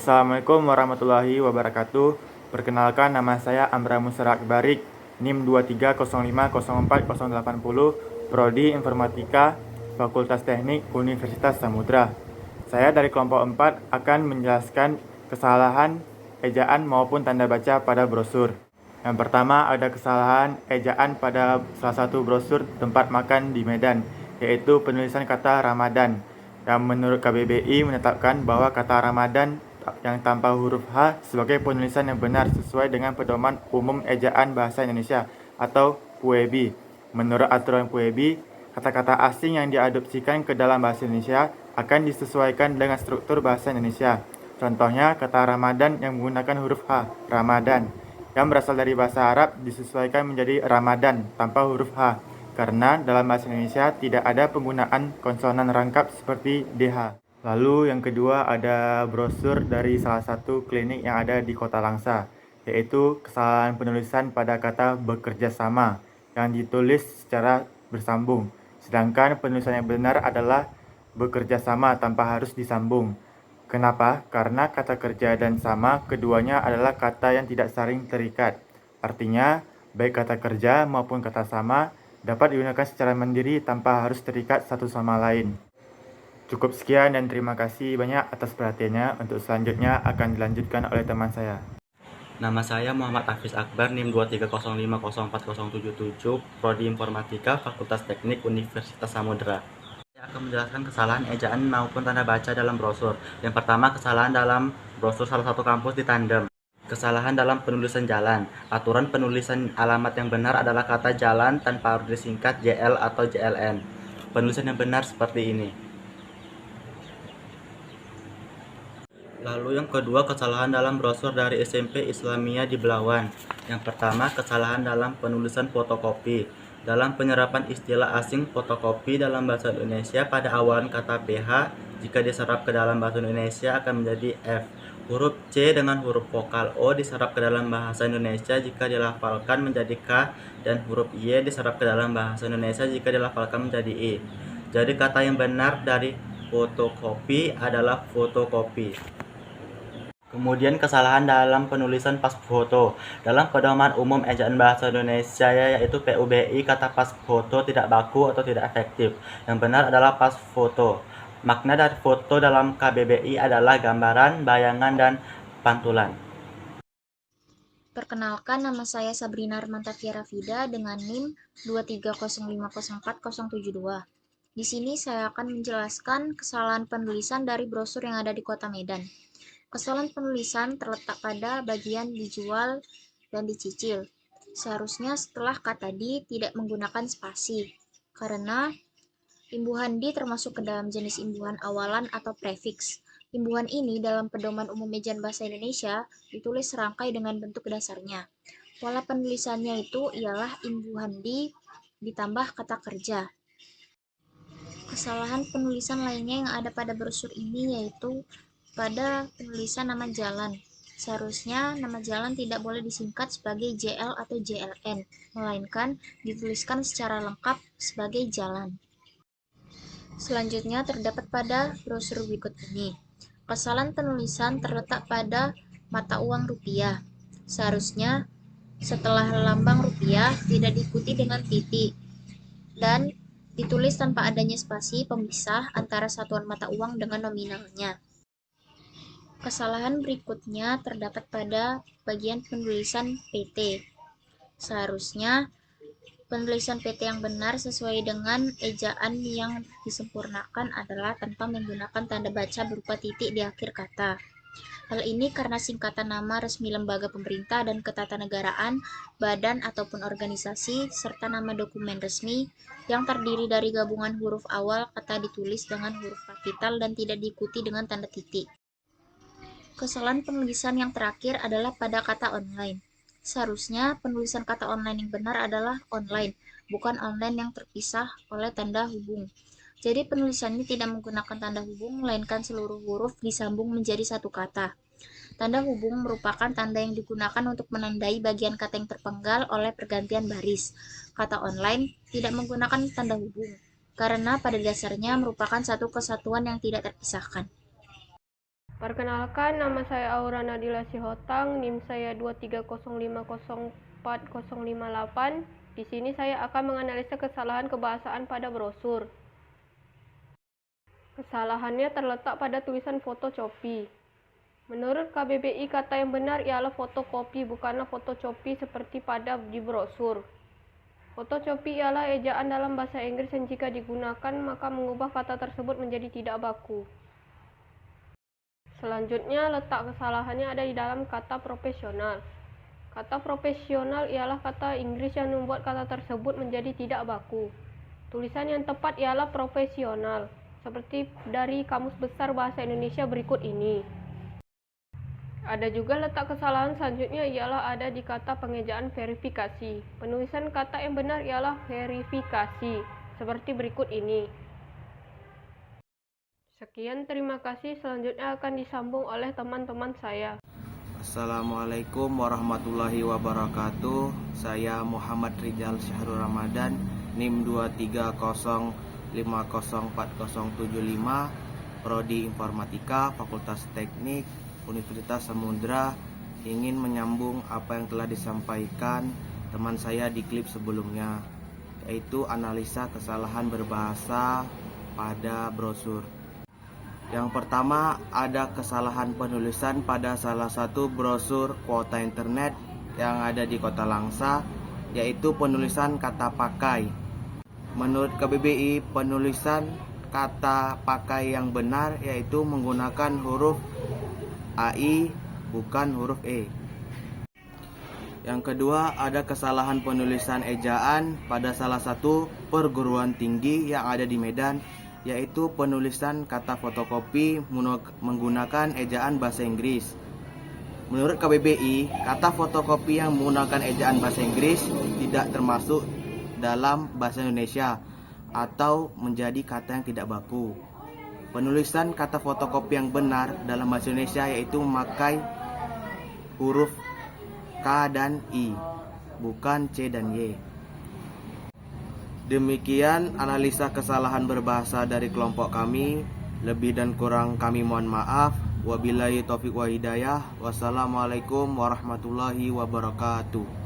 Assalamualaikum warahmatullahi wabarakatuh. Perkenalkan, nama saya Amra Musara Akbarik, NIM 23050480, Prodi Informatika, Fakultas Teknik Universitas Samudra. Saya dari kelompok 4 akan menjelaskan kesalahan ejaan maupun tanda baca pada brosur. Yang pertama, ada kesalahan ejaan pada salah satu brosur tempat makan di Medan, yaitu penulisan kata Ramadan, yang menurut KBBI menetapkan bahwa kata Ramadan yang tanpa huruf H sebagai penulisan yang benar sesuai dengan Pedoman Umum Ejaan Bahasa Indonesia atau PUEBI. Menurut aturan PUEBI, kata-kata asing yang diadopsikan ke dalam bahasa Indonesia akan disesuaikan dengan struktur bahasa Indonesia. Contohnya, kata Ramadan yang menggunakan huruf H, Ramadan, yang berasal dari bahasa Arab disesuaikan menjadi Ramadan tanpa huruf H, karena dalam bahasa Indonesia tidak ada penggunaan konsonan rangkap seperti DH. Lalu yang kedua, ada brosur dari salah satu klinik yang ada di Kota Langsa, yaitu kesalahan penulisan pada kata bekerja sama yang ditulis secara bersambung, sedangkan penulisan yang benar adalah bekerja sama tanpa harus disambung. Kenapa? Karena kata kerja dan sama keduanya adalah kata yang tidak saling terikat. Artinya, baik kata kerja maupun kata sama dapat digunakan secara mandiri tanpa harus terikat satu sama lain. Cukup sekian dan terima kasih banyak atas perhatiannya. Untuk selanjutnya akan dilanjutkan oleh teman saya. Nama saya Muhammad Hafiz Akbar, NIM 2305040077, Prodi Informatika, Fakultas Teknik Universitas Samudra. Saya akan menjelaskan kesalahan ejaan maupun tanda baca dalam brosur. Yang pertama, kesalahan dalam brosur salah satu kampus di Tandem. Kesalahan dalam penulisan jalan. Aturan penulisan alamat yang benar adalah kata jalan tanpa harus disingkat JL atau JLN. Penulisan yang benar seperti ini. Lalu yang kedua, kesalahan dalam brosur dari SMP Islamiyah di Belawan. Yang pertama, kesalahan dalam penulisan fotokopi. Dalam penyerapan istilah asing fotokopi dalam bahasa Indonesia pada awalan kata PH, jika diserap ke dalam bahasa Indonesia akan menjadi F. Huruf C dengan huruf vokal O diserap ke dalam bahasa Indonesia jika dilafalkan menjadi K, dan huruf Y diserap ke dalam bahasa Indonesia jika dilafalkan menjadi I. Jadi kata yang benar dari fotokopi adalah fotokopi. Kemudian kesalahan dalam penulisan pas foto. Dalam Pedoman Umum Ejaan Bahasa Indonesia yaitu PUBI, kata pas foto tidak baku atau tidak efektif. Yang benar adalah pas foto. Makna dari foto dalam KBBI adalah gambaran, bayangan, dan pantulan. Perkenalkan, nama saya Sabrina Armanta Fida dengan NIM 2305040072. Di sini saya akan menjelaskan kesalahan penulisan dari brosur yang ada di Kota Medan. Kesalahan penulisan terletak pada bagian dijual dan dicicil. Seharusnya setelah kata di tidak menggunakan spasi, karena imbuhan di termasuk ke dalam jenis imbuhan awalan atau prefiks. Imbuhan ini dalam Pedoman Umum Ejaan Bahasa Indonesia ditulis serangkai dengan bentuk dasarnya. Pola penulisannya itu ialah imbuhan di ditambah kata kerja. Kesalahan penulisan lainnya yang ada pada brosur ini yaitu pada penulisan nama jalan. Seharusnya nama jalan tidak boleh disingkat sebagai JL atau JLN, melainkan dituliskan secara lengkap sebagai jalan. Selanjutnya terdapat pada brosur berikut ini. Kesalahan penulisan terletak pada mata uang rupiah. Seharusnya setelah lambang rupiah tidak diikuti dengan titik dan ditulis tanpa adanya spasi pemisah antara satuan mata uang dengan nominalnya. Kesalahan berikutnya terdapat pada bagian penulisan PT. Seharusnya penulisan PT yang benar sesuai dengan ejaan yang disempurnakan adalah tanpa menggunakan tanda baca berupa titik di akhir kata. Hal ini karena singkatan nama resmi lembaga pemerintah dan ketatanegaraan, badan ataupun organisasi, serta nama dokumen resmi yang terdiri dari gabungan huruf awal kata ditulis dengan huruf kapital dan tidak diikuti dengan tanda titik. Kesalahan penulisan yang terakhir adalah pada kata online. Seharusnya penulisan kata online yang benar adalah online, bukan online yang terpisah oleh tanda hubung. Jadi penulisannya tidak menggunakan tanda hubung, melainkan seluruh huruf disambung menjadi satu kata. Tanda hubung merupakan tanda yang digunakan untuk menandai bagian kata yang terpenggal oleh pergantian baris. Kata online tidak menggunakan tanda hubung, karena pada dasarnya merupakan satu kesatuan yang tidak terpisahkan. Perkenalkan, nama saya Aura Nadila Sihotang, NIM saya 230504058. Di sini saya akan menganalisa kesalahan kebahasaan pada brosur. Kesalahannya terletak pada tulisan fotokopi. Menurut KBBI, kata yang benar ialah fotokopi, bukanlah fotokopi seperti pada di brosur. Fotokopi ialah ejaan dalam bahasa Inggris yang jika digunakan maka mengubah kata tersebut menjadi tidak baku. Selanjutnya, letak kesalahannya ada di dalam kata profesional. Kata profesional ialah kata Inggris yang membuat kata tersebut menjadi tidak baku. Tulisan yang tepat ialah profesional, seperti dari Kamus Besar Bahasa Indonesia berikut ini. Ada juga letak kesalahan selanjutnya ialah ada di kata pengejaan verifikasi. Penulisan kata yang benar ialah verifikasi, seperti berikut ini. Sekian, terima kasih. Selanjutnya akan disambung oleh teman-teman saya. Assalamualaikum warahmatullahi wabarakatuh. Saya Muhammad Rizal Syahrul Ramadan, NIM 230504075, Prodi Informatika, Fakultas Teknik, Universitas Samudra. Ingin menyambung apa yang telah disampaikan teman saya di klip sebelumnya, yaitu analisa kesalahan berbahasa pada brosur. Yang pertama, ada kesalahan penulisan pada salah satu brosur kuota internet yang ada di Kota Langsa, yaitu penulisan kata pakai. Menurut KBBI, penulisan kata pakai yang benar yaitu menggunakan huruf AI, bukan huruf E. Yang kedua, ada kesalahan penulisan ejaan pada salah satu perguruan tinggi yang ada di Medan, yaitu penulisan kata fotokopi menggunakan ejaan bahasa Inggris. Menurut KBBI, kata fotokopi yang menggunakan ejaan bahasa Inggris tidak termasuk dalam bahasa Indonesia atau menjadi kata yang tidak baku. Penulisan kata fotokopi yang benar dalam bahasa Indonesia yaitu memakai huruf K dan I, bukan C dan Y. Demikian analisa kesalahan berbahasa dari kelompok kami. Lebih dan kurang kami mohon maaf. Wabillahi taufiq wa hidayah. Wassalamualaikum warahmatullahi wabarakatuh.